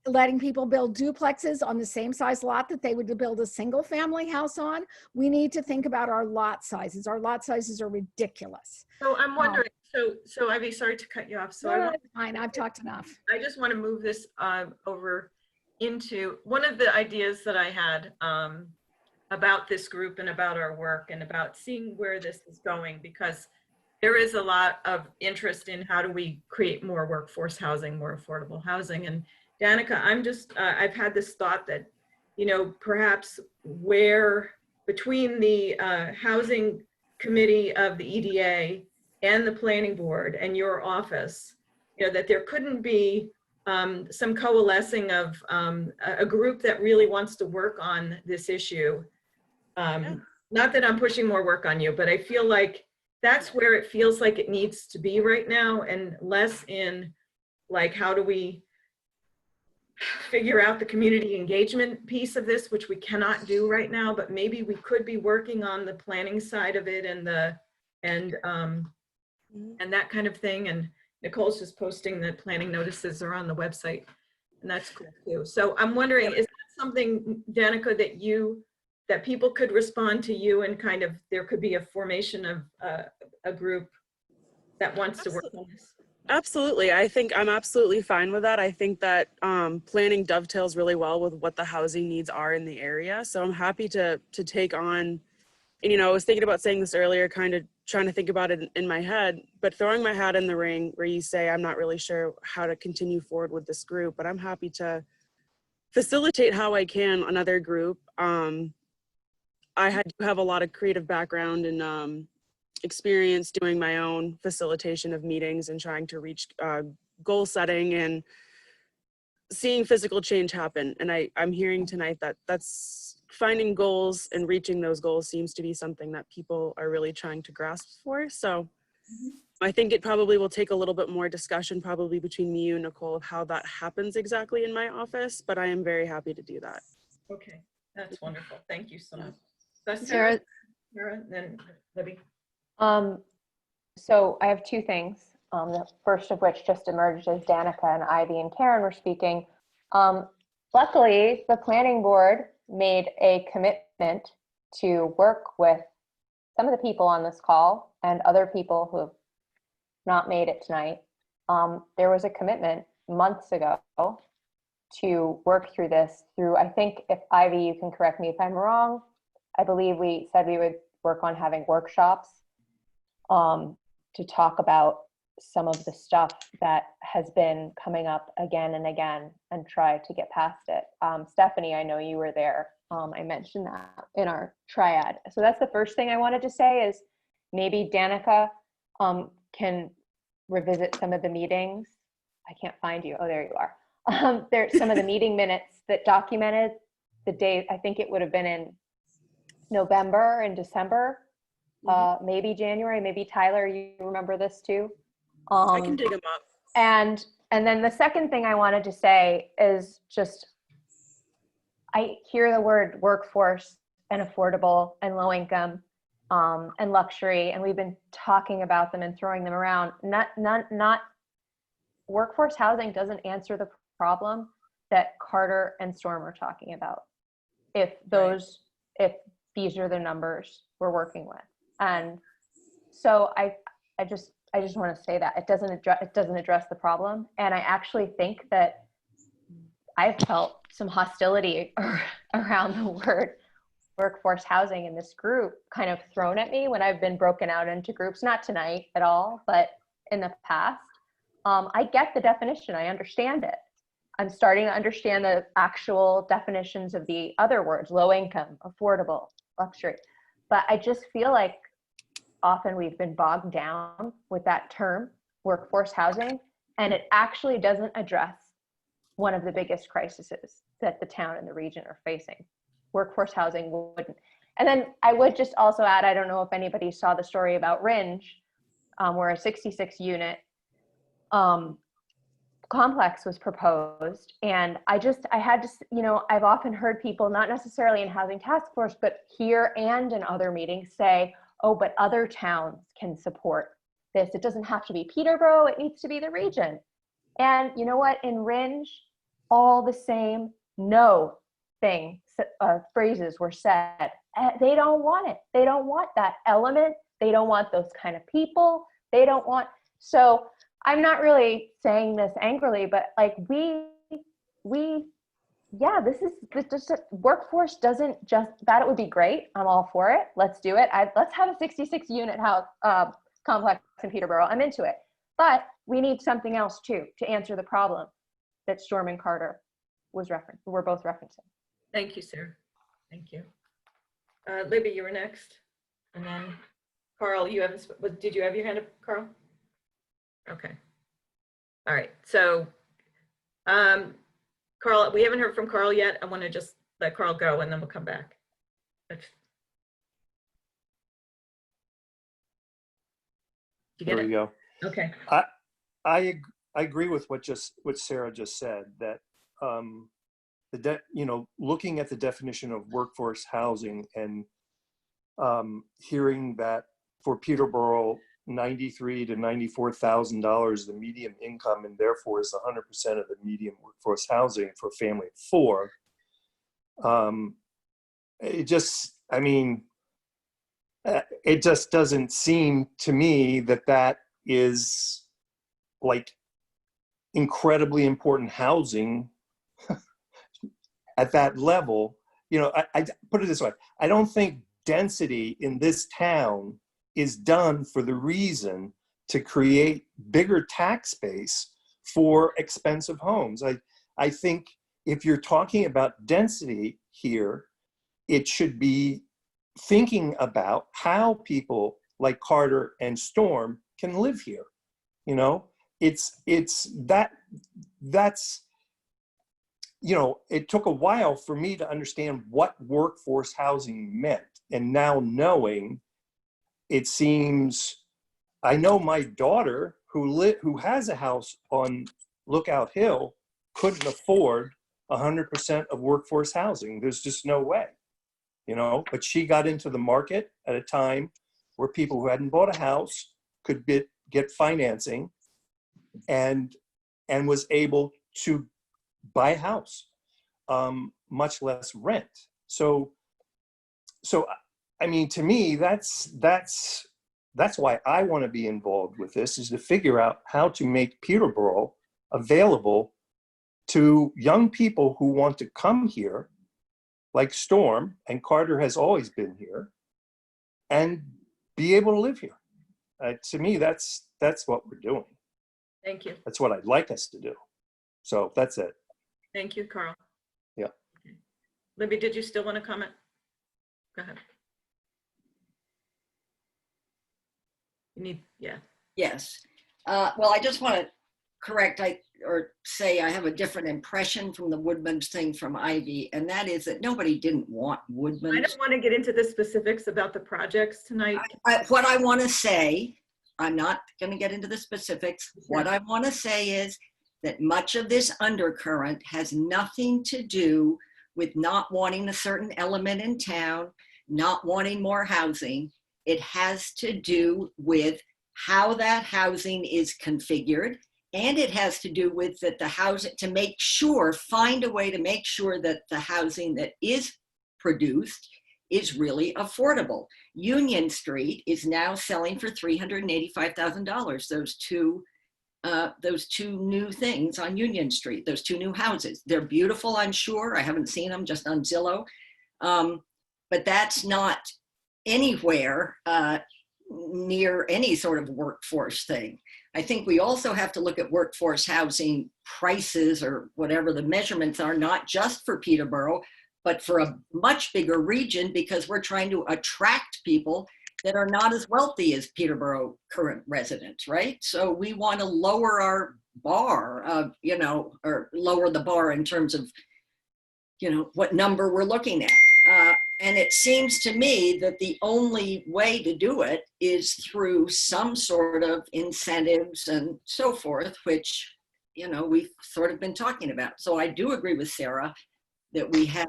letting people build duplexes on the same size lot that they would build a single family house on. We need to think about our lot sizes. Our lot sizes are ridiculous. So I'm wondering, so Ivy, sorry to cut you off. So No, it's fine, I've talked enough. I just want to move this over into one of the ideas that I had about this group and about our work and about seeing where this is going, because there is a lot of interest in how do we create more workforce housing, more affordable housing. And Danica, I've had this thought that, perhaps where between the housing committee of the EDA and the planning board and your office, that there couldn't be some coalescing of a group that really wants to work on this issue. Not that I'm pushing more work on you, but I feel like that's where it feels like it needs to be right now, and less in like, how do we figure out the community engagement piece of this, which we cannot do right now, but maybe we could be working on the planning side of it and that kind of thing. And Nicole's just posting that planning notices are on the website, and that's cool too. So I'm wondering, is that something, Danica, that people could respond to you and kind of, there could be a formation of a group that wants to work on this? Absolutely. I think I'm absolutely fine with that. I think that planning dovetails really well with what the housing needs are in the area. So I'm happy to take on, and I was thinking about saying this earlier, kind of trying to think about it in my head, but throwing my hat in the ring where you say, I'm not really sure how to continue forward with this group, but I'm happy to facilitate how I can another group. I have a lot of creative background and experience doing my own facilitation of meetings and trying to reach goal setting and seeing physical change happen. And I'm hearing tonight that that's finding goals and reaching those goals seems to be something that people are really trying to grasp for. So I think it probably will take a little bit more discussion probably between me and Nicole of how that happens exactly in my office, but I am very happy to do that. Okay, that's wonderful. Thank you so much. Sarah, then Libby. So I have 2 things. The first of which just emerged as Danica and Ivy and Karen were speaking. Luckily, the planning board made a commitment to work with some of the people on this call and other people who have not made it tonight. There was a commitment months ago to work through this through, I think, if Ivy, you can correct me if I'm wrong, I believe we said we would work on having workshops to talk about some of the stuff that has been coming up again and again and try to get past it. Stephanie, I know you were there. I mentioned that in our triad. So that's the first thing I wanted to say is maybe Danica can revisit some of the meetings. I can't find you. Oh, there you are. There's some of the meeting minutes that documented the day. I think it would have been in November and December, maybe January, maybe Tyler, you remember this too? I can dig them up. And then the second thing I wanted to say is just, I hear the word workforce and affordable and low income and luxury, and we've been talking about them and throwing them around. Not workforce housing doesn't answer the problem that Carter and Storm are talking about. If these are the numbers we're working with. And so I just want to say that it doesn't address the problem. And I actually think that I've felt some hostility around the word workforce housing in this group kind of thrown at me when I've been broken out into groups, not tonight at all, but in the past. I get the definition, I understand it. I'm starting to understand the actual definitions of the other words, low income, affordable, luxury. But I just feel like often we've been bogged down with that term, workforce housing, and it actually doesn't address one of the biggest crises that the town and the region are facing. Workforce housing wouldn't. And then I would just also add, I don't know if anybody saw the story about Ringe, where a 66 unit complex was proposed. And I had to, I've often heard people, not necessarily in Housing Task Force, but here and in other meetings say, oh, but other towns can support this. It doesn't have to be Peterborough, it needs to be the region. And you know what, in Ringe, all the same no thing, phrases were said. They don't want it. They don't want that element. They don't want those kind of people. They don't want, so I'm not really saying this angrily, but like this just workforce doesn't just, that it would be great. I'm all for it. Let's do it. Let's have a 66 unit house complex in Peterborough. I'm into it. But we need something else too to answer the problem that Storm and Carter were both referencing. Thank you, Sarah. Thank you. Libby, you were next. And then Carl, did you have your hand up, Carl? Okay. All right. So, Carl, we haven't heard from Carl yet. I want to just let Carl go and then we'll come back. There we go. Okay. I agree with what Sarah just said, that looking at the definition of workforce housing and hearing that for Peterborough, $93,000 to $94,000 the median income, and therefore is 100% of the median workforce housing for a family of four. It just doesn't seem to me that is like incredibly important housing at that level. I put it this way, I don't think density in this town is done for the reason to create bigger tax base for expensive homes. I think if you're talking about density here, it should be thinking about how people like Carter and Storm can live here. It took a while for me to understand what workforce housing meant. And now knowing, it seems, I know my daughter who has a house on Lookout Hill couldn't afford 100% of workforce housing. There's just no way, but she got into the market at a time where people who hadn't bought a house could get financing and was able to buy a house, much less rent. So I mean, to me, that's why I want to be involved with this, is to figure out how to make Peterborough available to young people who want to come here, like Storm, and Carter has always been here, and be able to live here. To me, that's what we're doing. Thank you. That's what I'd like us to do. So that's it. Thank you, Carl. Yeah. Libby, did you still want to comment? Go ahead. You need, yeah. Yes. Well, I just want to correct or say I have a different impression from the Woodman's thing from Ivy, and that is that nobody didn't want Woodman's. I don't want to get into the specifics about the projects tonight. What I want to say, I'm not going to get into the specifics. What I want to say is that much of this undercurrent has nothing to do with not wanting a certain element in town, not wanting more housing. It has to do with how that housing is configured, and it has to do with that the housing, to make sure, find a way to make sure that the housing that is produced is really affordable. Union Street is now selling for $385,000. Those two new things on Union Street, those two new houses. They're beautiful, I'm sure. I haven't seen them, just on Zillow. But that's not anywhere near any sort of workforce thing. I think we also have to look at workforce housing prices, or whatever the measurements are, not just for Peterborough, but for a much bigger region, because we're trying to attract people that are not as wealthy as Peterborough current residents, right? So we want to lower our bar, or lower the bar in terms of, what number we're looking at. And it seems to me that the only way to do it is through some sort of incentives and so forth, which, we've sort of been talking about. So I do agree with Sarah that we had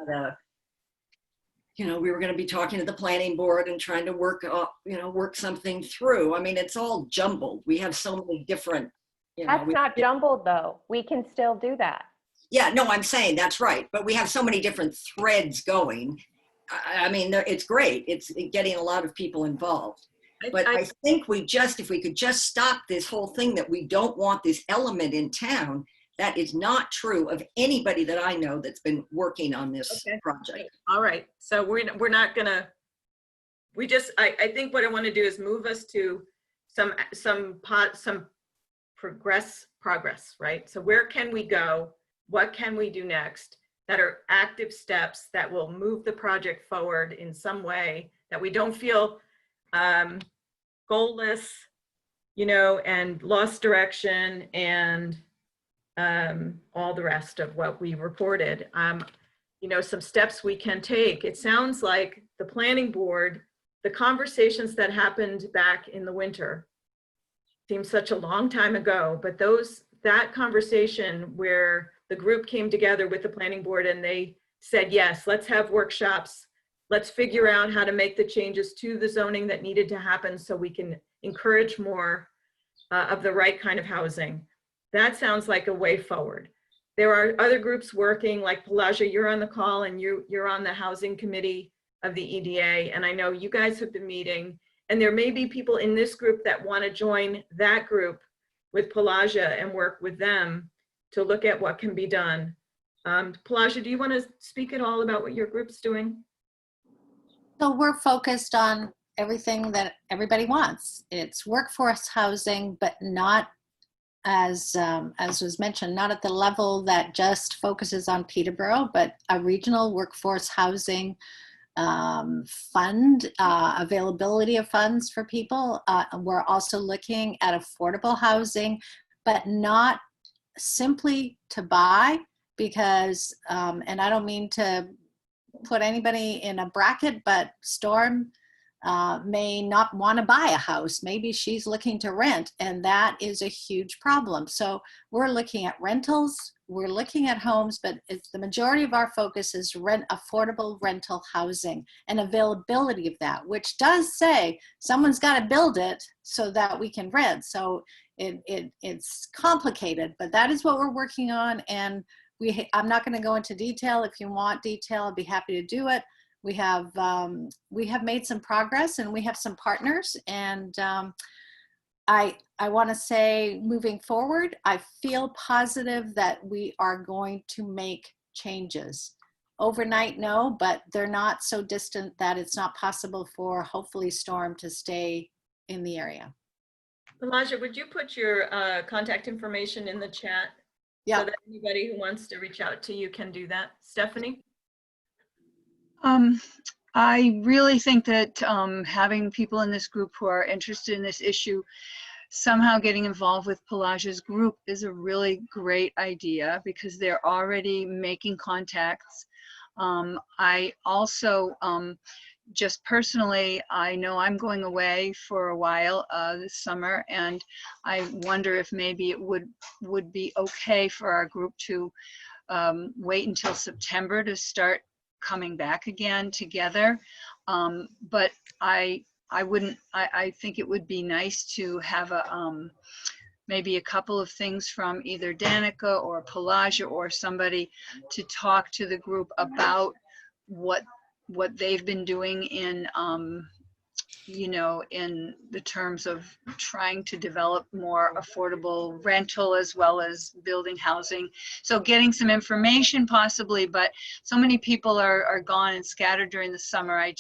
we were going to be talking to the planning board and trying to work something through. I mean, it's all jumbled. We have so many different, That's not jumbled though. We can still do that. Yeah, no, I'm saying that's right. But we have so many different threads going. I mean, it's great. It's getting a lot of people involved. But I think if we could just stop this whole thing that we don't want this element in town, that is not true of anybody that I know that's been working on this project. All right. So we're not gonna, I think what I want to do is move us to some progress, right? So where can we go? What can we do next that are active steps that will move the project forward in some way, that we don't feel goalless, and lost direction, and all the rest of what we reported. Some steps we can take. It sounds like the planning board, the conversations that happened back in the winter seems such a long time ago, but that conversation where the group came together with the planning board and they said, yes, let's have workshops. Let's figure out how to make the changes to the zoning that needed to happen so we can encourage more of the right kind of housing. That sounds like a way forward. There are other groups working, like Pelagia, you're on the call, and you're on the housing committee of the EDA. And I know you guys have been meeting, and there may be people in this group that want to join that group with Pelagia and work with them to look at what can be done. Pelagia, do you want to speak at all about what your group's doing? So we're focused on everything that everybody wants. It's workforce housing, but not as was mentioned, not at the level that just focuses on Peterborough, but a regional workforce housing fund, availability of funds for people. We're also looking at affordable housing, but not simply to buy, because, and I don't mean to put anybody in a bracket, but Storm may not want to buy a house. Maybe she's looking to rent, and that is a huge problem. So we're looking at rentals, we're looking at homes, but the majority of our focus is affordable rental housing and availability of that, which does say someone's got to build it so that we can rent. So it's complicated, but that is what we're working on. And I'm not going to go into detail. If you want detail, I'd be happy to do it. We have made some progress, and we have some partners, and I want to say, moving forward, I feel positive that we are going to make changes. Overnight, no, but they're not so distant that it's not possible for, hopefully, Storm to stay in the area. Elijah, would you put your contact information in the chat? Yeah. So that anybody who wants to reach out to you can do that. Stephanie? I really think that having people in this group who are interested in this issue, somehow getting involved with Pelagia's group is a really great idea because they're already making contacts. I also, just personally, I know I'm going away for a while this summer, and I wonder if maybe it would be okay for our group to wait until September to start coming back again together. But I think it would be nice to have a maybe a couple of things from either Danica or Pelagia or somebody to talk to the group about what they've been doing in you know, in the terms of trying to develop more affordable rental as well as building housing. So getting some information possibly, but so many people are gone and scattered during the summer. I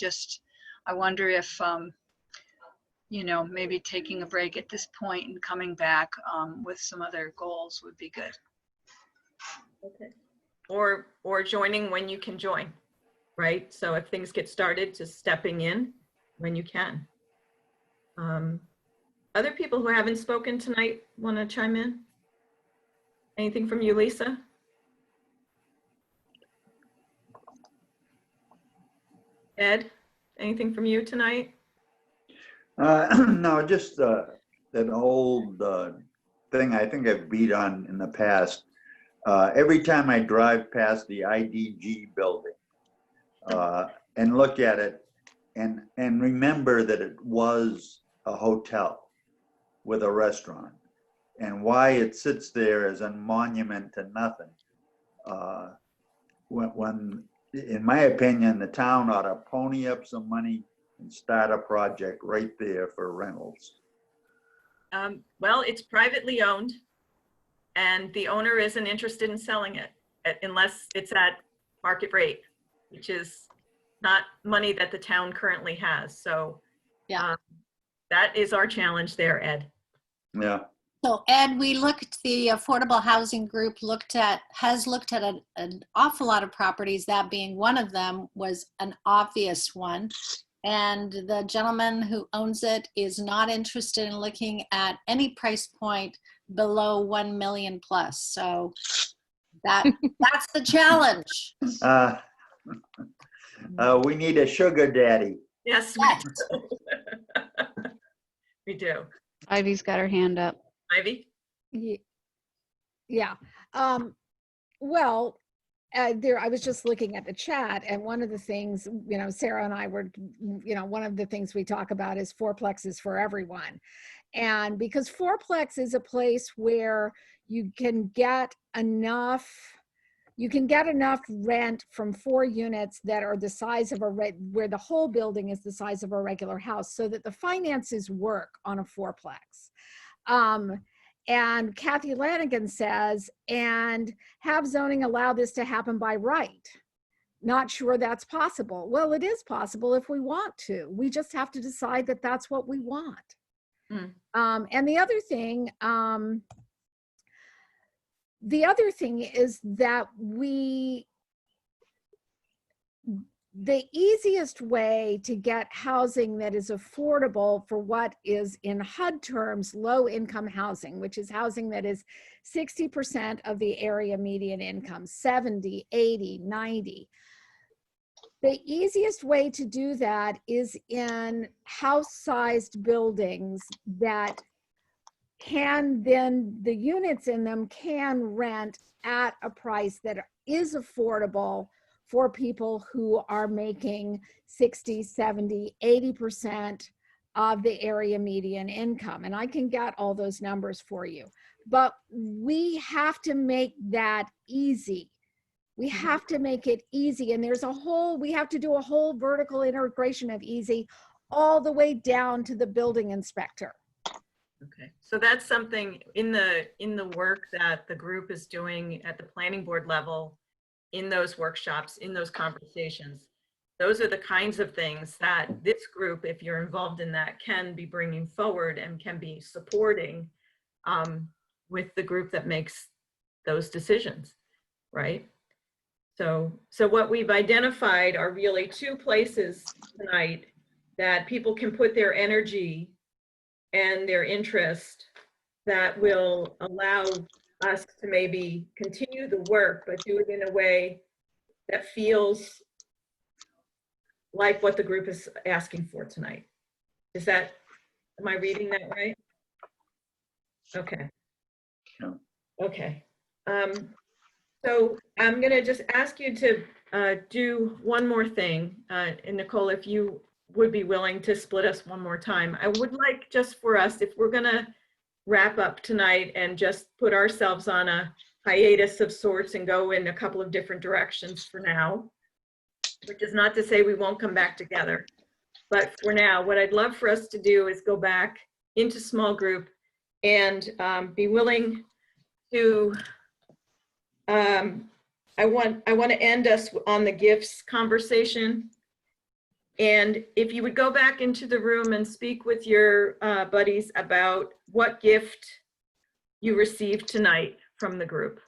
wonder if, you know, maybe taking a break at this point and coming back with some other goals would be good. Okay. Or joining when you can join, right? So if things get started, just stepping in when you can. Other people who haven't spoken tonight want to chime in? Anything from you, Lisa? Ed, anything from you tonight? No, just an old thing I think I've beat on in the past. Every time I drive past the IDG building and look at it and remember that it was a hotel with a restaurant and why it sits there as a monument to nothing. When in my opinion, the town ought to pony up some money and start a project right there for rentals. Well, it's privately owned and the owner isn't interested in selling it unless it's at market rate, which is not money that the town currently has. So yeah, that is our challenge there, Ed. Yeah. So Ed, the Affordable Housing Group has looked at an awful lot of properties, that being one of them was an obvious one. And the gentleman who owns it is not interested in looking at any price point below 1 million plus. So that's the challenge. We need a sugar daddy. Yes, we do. We do. Ivy's got her hand up. Ivy? Yeah. Well, I was just looking at the chat, and one of the things, you know, Sarah and I were, you know, one of the things we talk about is fourplexes for everyone. And because fourplex is a place where you can get enough rent from 4 units that are the size of where the whole building is the size of a regular house, so that the finances work on a fourplex. And Kathy Lanigan says, and have zoning allow this to happen by right. Not sure that's possible. Well, it is possible if we want to. We just have to decide that that's what we want. And the other thing is that the easiest way to get housing that is affordable for what is in HUD terms low income housing, which is housing that is 60% of the area median income, 70, 80, 90. The easiest way to do that is in house-sized buildings that can then, the units in them can rent at a price that is affordable for people who are making 60, 70, 80% of the area median income. And I can get all those numbers for you. But we have to make that easy. We have to make it easy. And we have to do a whole vertical integration of easy all the way down to the building inspector. Okay, so that's something in the work that the group is doing at the planning board level, in those workshops, in those conversations. Those are the kinds of things that this group, if you're involved in that, can be bringing forward and can be supporting with the group that makes those decisions, right? So what we've identified are really two places tonight that people can put their energy and their interest that will allow us to maybe continue the work, but do it in a way that feels like what the group is asking for tonight. Am I reading that right? Okay. Yeah. Okay. So I'm going to just ask you to do one more thing. And Nicole, if you would be willing to split us one more time. I would like just for us, if we're going to wrap up tonight and just put ourselves on a hiatus of sorts and go in a couple of different directions for now, which is not to say we won't come back together. But for now, what I'd love for us to do is go back into small group and be willing to, I want to end us on the gifts conversation. And if you would go back into the room and speak with your buddies about what gift you received tonight from the group,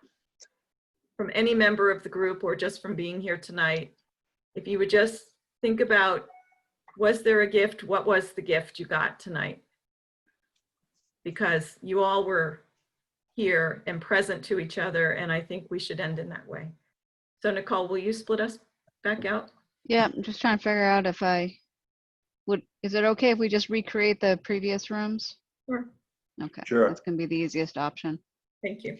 from any member of the group or just from being here tonight. If you would just think about, was there a gift? What was the gift you got tonight? Because you all were here and present to each other, and I think we should end in that way. So Nicole, will you split us back out? Yeah, I'm just trying to figure out if is it okay if we just recreate the previous rooms? Sure. Okay. Sure. That's gonna be the easiest option. Thank you.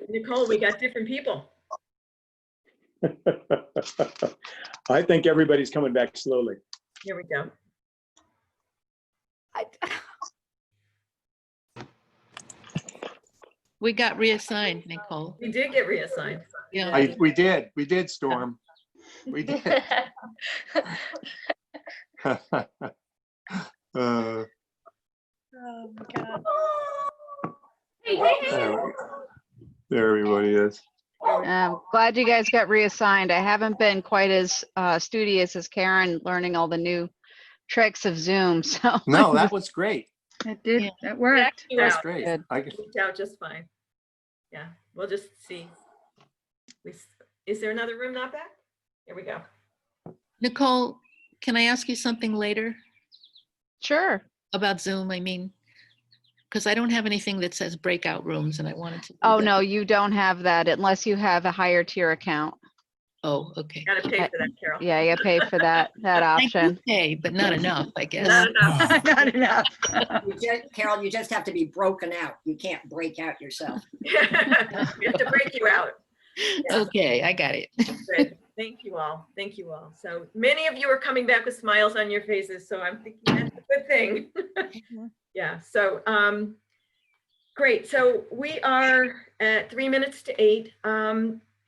Nicole, we got different people. I think everybody's coming back slowly. Here we go. We got reassigned, Nicole. We did get reassigned. Yeah. We did, Storm. We did. Oh my God. There everybody is. I'm glad you guys got reassigned. I haven't been quite as studious as Karen learning all the new tricks of Zoom. So No, that was great. It did. That worked. That's great. Good. Worked out just fine. Yeah, we'll just see. Is there another room not back? Here we go. Nicole, can I ask you something later? Sure. About Zoom, I mean, because I don't have anything that says breakout rooms and I wanted to. Oh, no, you don't have that unless you have a higher tier account. Oh, okay. Gotta pay for that, Carol. Yeah, you gotta pay for that option. Okay, but not enough, I guess. Not enough. Not enough. Carol, you just have to be broken out. You can't break out yourself. We have to break you out. Okay, I got it. Good. Thank you all. Thank you all. So many of you are coming back with smiles on your faces, so I'm thinking that's a good thing. Yeah, so great. So we are at 3 minutes to 8.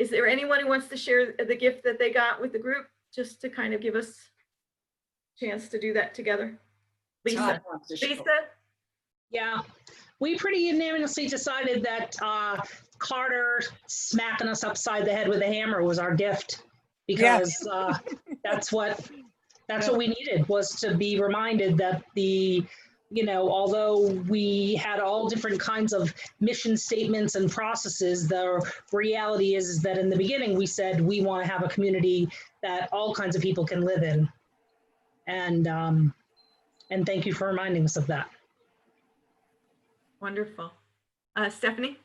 Is there anyone who wants to share the gift that they got with the group, just to kind of give us a chance to do that together? Lisa. Lisa? Yeah, we pretty unanimously decided that Carter smacking us upside the head with a hammer was our gift, because that's what we needed, was to be reminded that although we had all different kinds of mission statements and processes, the reality is that in the beginning we said we want to have a community that all kinds of people can live in. And thank you for reminding us of that. Wonderful. Stephanie?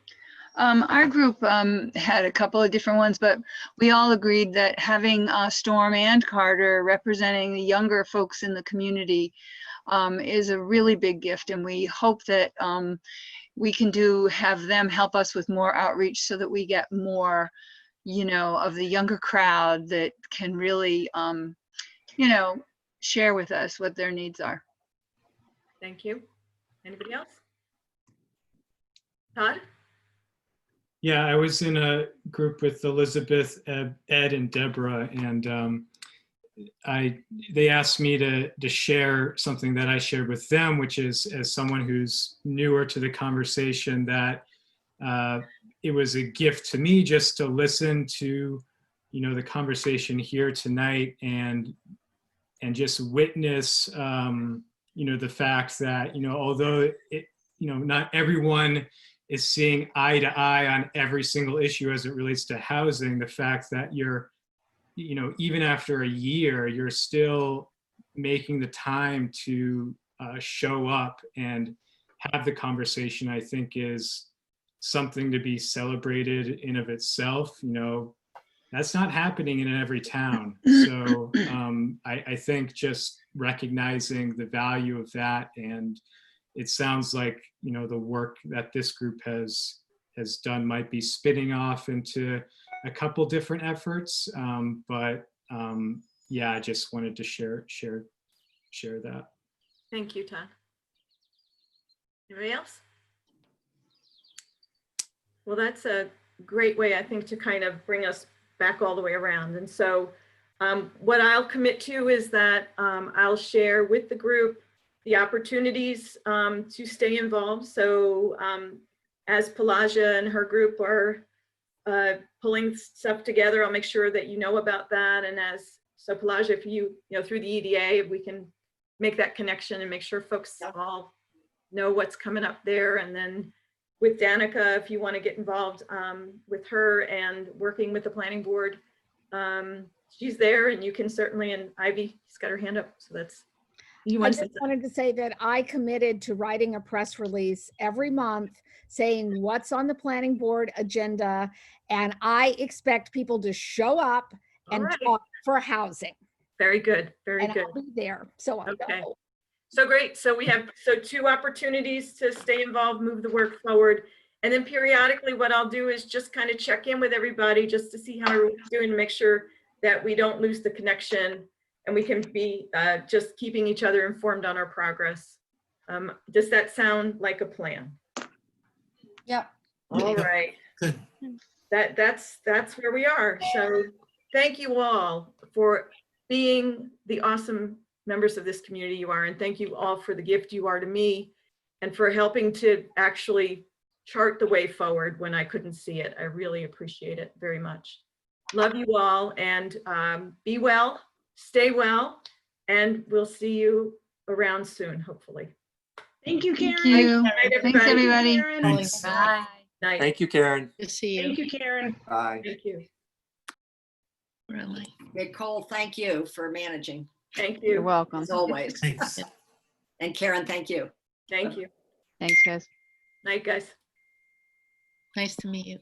Our group had a couple of different ones, but we all agreed that having Storm and Carter representing the younger folks in the community is a really big gift, and we hope that we can have them help us with more outreach so that we get more, of the younger crowd that can really, share with us what their needs are. Thank you. Anybody else? Todd? Yeah, I was in a group with Elizabeth, Ed, and Deborah, and they asked me to share something that I shared with them, which is, as someone who's newer to the conversation, that it was a gift to me just to listen to, the conversation here tonight and just witness, the fact that, although not everyone is seeing eye to eye on every single issue as it relates to housing, the fact that you're, even after a year, you're still making the time to show up and have the conversation, I think is something to be celebrated in of itself. That's not happening in every town. So I think just recognizing the value of that, and it sounds like, the work that this group has done might be spinning off into a couple different efforts. Yeah, I just wanted to share that. Thank you, Todd. Anybody else? Well, that's a great way, I think, to kind of bring us back all the way around. And so what I'll commit to is that I'll share with the group the opportunities to stay involved. So as Pelagia and her group are pulling stuff together, I'll make sure that you know about that. And so Pelagia, if you through the EDA, if we can make that connection and make sure folks all know what's coming up there. And then with Danica, if you want to get involved with her and working with the planning board, she's there, and you can certainly, and Ivy's got her hand up, so that's. I just wanted to say that I committed to writing a press release every month saying what's on the planning board agenda, and I expect people to show up and talk for housing. Very good, very good. I'll be there, so I know. So great. So we have 2 opportunities to stay involved, move the work forward, And then periodically what I'll do is just kind of check in with everybody just to see how everyone's doing, to make sure that we don't lose the connection and we can be just keeping each other informed on our progress. Does that sound like a plan? Yep. All right. Good. That's where we are. So thank you all for being the awesome members of this community you are. And thank you all for the gift you are to me and for helping to actually chart the way forward when I couldn't see it. I really appreciate it very much. Love you all, and be well, stay well, and we'll see you around soon, hopefully. Thank you, Karen. Thank you. Night, Thanks, everybody. Karen. Thanks. Bye. Night. Thank you, Karen. Good to see you. Thank you, Karen. Bye. Thank you. Where am I? Nicole, thank you for managing, Thank You're you. welcome. as always. Thanks. And Karen, thank you. Thank you. Thanks, guys. Night, guys. Nice to meet you.